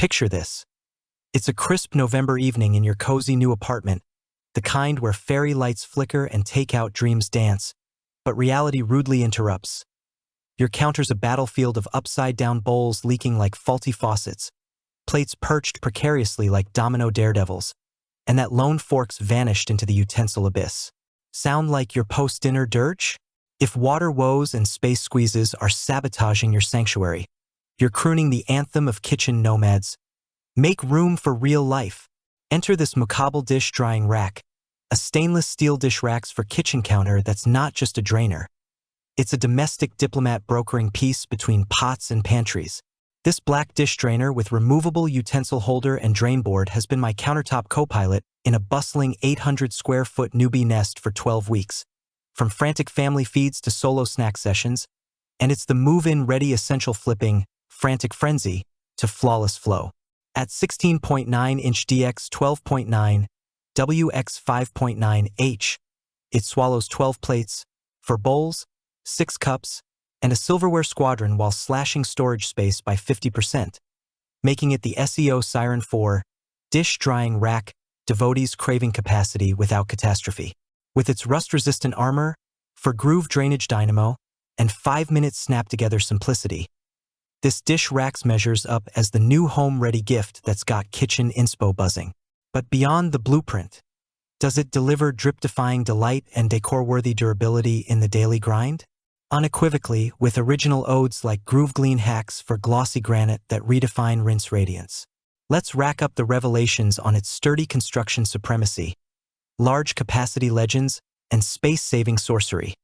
Picture this. It's a crisp November evening in your cozy new apartment, the kind where fairy lights flicker and takeout dreams dance, but reality rudely interrupts. Your counter's a battlefield of upside-down bowls leaking like faulty faucets, plates perched precariously like domino daredevils, and that lone fork's vanished into the utensil abyss. Sound like your post-dinner dirge? If water woes and space squeezes are sabotaging your sanctuary, you're crooning the anthem of kitchen nomads. Make room for real life. Enter this Moukabal Dish Drying Rack, a stainless steel dish rack for kitchen counter that's not just a drainer. It's a domestic diplomat brokering peace between pots and pantries. This black dish drainer with removable utensil holder and drainboard has been my countertop co-pilot in a bustling 800-square-foot newbie nest for 12 weeks. From frantic family feeds to solo snack sessions, and it's the move-in ready essential flipping, frantic frenzy, to flawless flow. At 16.9-inch DX 12.9, WX 5.9H, it swallows 12 plates, 4 bowls, 6 cups, and a silverware squadron while slashing storage space by 50%, making it the SEO siren for dish drying rack, devotees craving capacity without catastrophe. With its rust-resistant armor, for groove drainage dynamo, and 5-minute snap-together simplicity, this dish rack measures up as the new home-ready gift that's got kitchen inspo buzzing. But beyond the blueprint, does it deliver drip-defying delight and decor-worthy durability in the daily grind? Unequivocally, with original odes like groove glean hacks for glossy granite that redefine rinse radiance. Let's rack up the revelations on its sturdy construction supremacy, large capacity legends, and space-saving sorcery.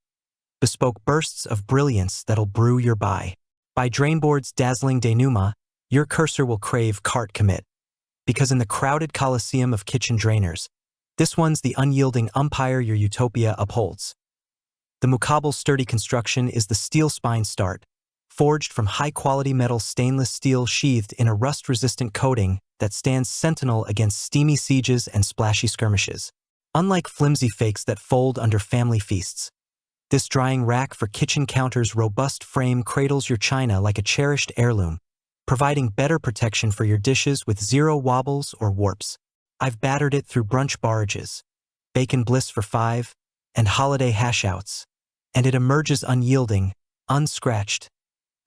Bespoke bursts of brilliance that'll brew your buy. By Drainboard's dazzling denouement, your cursor will crave cart commit. Because in the crowded coliseum of kitchen drainers, this one's the unyielding umpire your utopia upholds. The Moukabal sturdy construction is the steel spine start, forged from high-quality metal stainless steel sheathed in a rust-resistant coating that stands sentinel against steamy sieges and splashy skirmishes. Unlike flimsy fakes that fold under family feasts, this drying rack for kitchen counters' robust frame cradles your china like a cherished heirloom, providing better protection for your dishes with zero wobbles or warps. I've battered it through brunch barrages, bacon bliss for 5, and holiday hashouts, and it emerges unyielding, unscratched,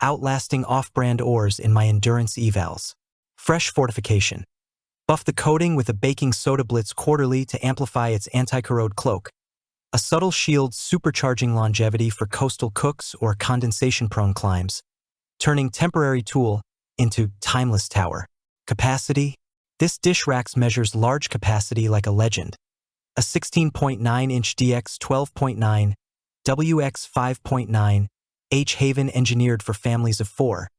outlasting off-brand ores in my endurance evals. Fresh fortification. Buff the coating with a baking soda blitz quarterly to amplify its anti-corrode cloak. A subtle shield supercharging longevity for coastal cooks or condensation-prone climbs, turning temporary tool into timeless tower. Capacity. This dish rack measures large capacity like a legend. A 16.9-inch DX 12.9, WX 5.9, H-Haven engineered for families of 4,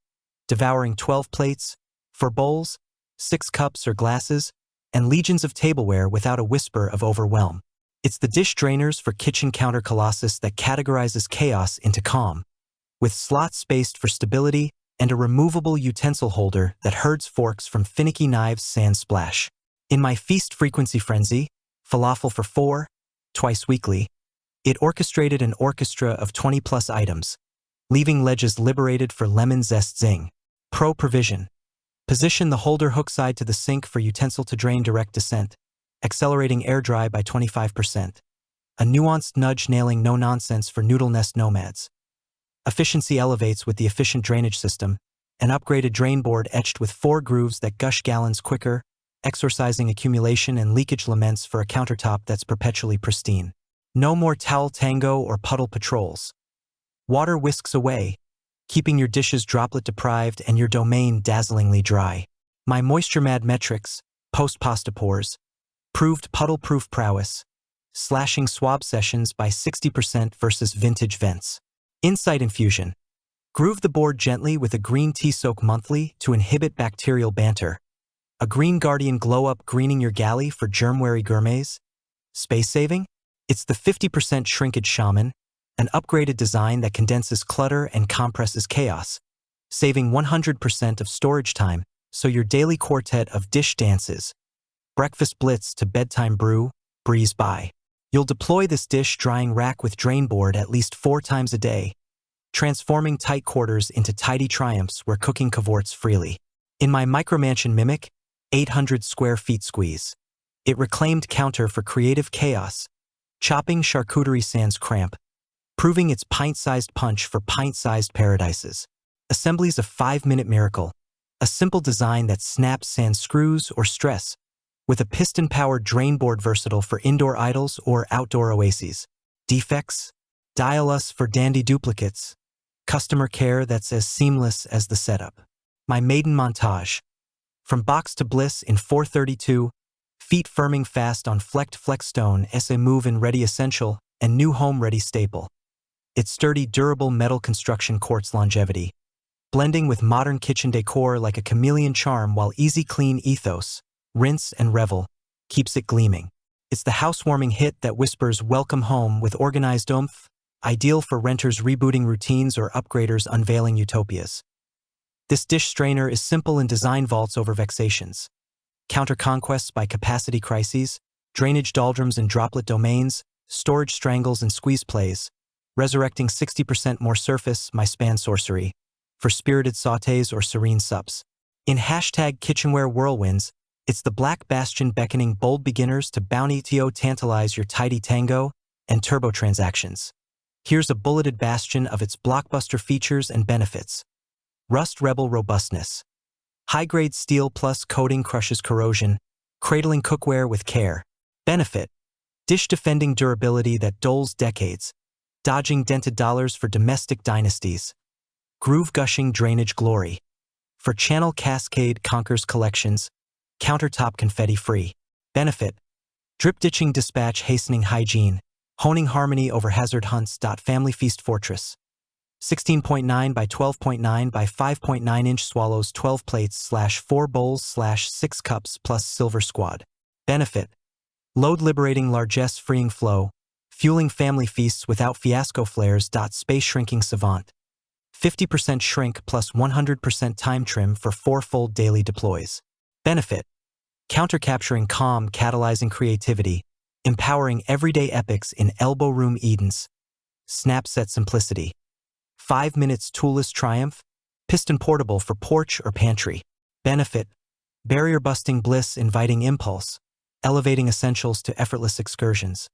devouring 12 plates, 4 bowls, 6 cups or glasses, and legions of tableware without a whisper of overwhelm. It's the dish drainers for kitchen counter colossus that categorizes chaos into calm, with slots spaced for stability and a removable utensil holder that herds forks from finicky knives sans splash. In my feast frequency frenzy, falafel for 4, twice weekly, it orchestrated an orchestra of 20-plus items, leaving ledges liberated for lemon zest zing. Pro provision. Position the holder hook side to the sink for utensil to drain direct descent, accelerating air dry by 25%. A nuanced nudge nailing no nonsense for noodle nest nomads. Efficiency elevates with the efficient drainage system, an upgraded drainboard etched with 4 grooves that gush gallons quicker, exorcising accumulation and leakage laments for a countertop that's perpetually pristine. No more towel tango or puddle patrols. Water whisks away, keeping your dishes droplet deprived and your domain dazzlingly dry. My moisture mad metrics, post-pasta pores, proved puddle-proof prowess, slashing swab sessions by 60% versus vintage vents. Insight infusion. Groove the board gently with a green tea soak monthly to inhibit bacterial banter. A green guardian glow-up greening your galley for germ-wary gourmets. Space saving? It's the 50% shrinkage shaman, an upgraded design that condenses clutter and compresses chaos, saving 100% of storage time so your daily quartet of dish dances, breakfast blitz to bedtime brew, breeze by. You'll deploy this dish drying rack with drainboard at least 4 times a day, transforming tight quarters into tidy triumphs where cooking cavorts freely. In my micromansion Mimic, 800 square feet squeeze. It reclaimed counter for creative chaos, chopping charcuterie sans cramp, proving its pint-sized punch for pint-sized paradises. Assemblies a 5-minute miracle, a simple design that snaps sans screws or stress, with a piston-powered drainboard versatile for indoor idols or outdoor oases. Defects? Dial us for dandy duplicates. Customer care that's as seamless as the setup. My maiden montage. From box to bliss in 432, feet firming fast on flecked Flexstone as a move-in ready essential and new home-ready staple. Its sturdy, durable metal construction courts longevity, blending with modern kitchen decor like a chameleon charm while easy clean ethos, rinse and revel, keeps it gleaming. It's the housewarming hit that whispers welcome home with organized oomph, ideal for renters rebooting routines or upgraders unveiling utopias. This dish strainer is simple in design vaults over vexations, counter conquests by capacity crises, drainage doldrums in droplet domains, storage strangles and squeeze plays, resurrecting 60% more surface, my span sorcery, for spirited sautés or serene sups. In #kitchenware whirlwinds, it's the black bastion beckoning bold beginners to bounty to tantalize your tidy tango and turbo transactions. Here's a bulleted bastion of its blockbuster features and benefits. Rust Rebel robustness. High-grade steel plus coating crushes corrosion, cradling cookware with care. Benefit. Dish-defending durability that doles decades, dodging dented dollars for domestic dynasties. Groove-gushing drainage glory. For channel cascade conquers collections, countertop confetti-free. Benefit. Drip-ditching dispatch hastening hygiene, honing harmony over hazard hunts. Family feast fortress. 16.9 by 12.9 by 5.9 inch swallows 12 plates / 4 bowls / 6 cups plus silver squad. Benefit. Load liberating largesse freeing flow, fueling family feasts without fiasco flares. Space shrinking savant. 50% shrink plus 100% time trim for 4-fold daily deploys. Benefit. Counter capturing calm, catalyzing creativity, empowering everyday epics in elbow room Edens. Snap set simplicity. 5 minutes toolless triumph, piston portable for porch or pantry. Benefit. Barrier busting bliss inviting impulse, elevating essentials to effortless excursions.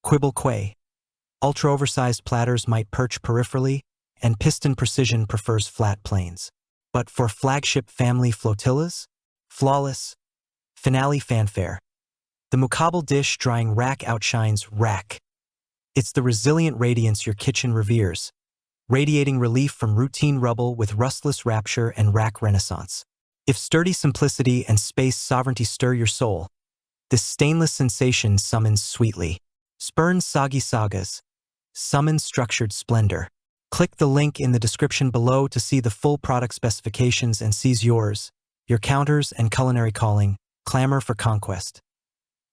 Quibble quay. Ultra oversized platters might perch peripherally, and piston precision prefers flat planes. But for flagship family flotillas? Flawless. Finale fanfare. The Moukabal Dish Drying Rack outshines Rack. It's the resilient radiance your kitchen reveres, radiating relief from routine rubble with rustless rapture and rack renaissance. If sturdy simplicity and space sovereignty stir your soul, this stainless sensation summons sweetly. Spurn soggy sagas. Summon structured splendor. Click the link in the description below to see the full product specifications and seize yours, your counters and culinary calling, clamor for conquest.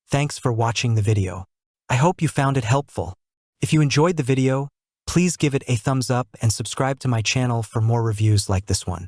Thanks for watching the video. I hope you found it helpful. If you enjoyed the video, please give it a thumbs up and subscribe to my channel for more reviews like this one.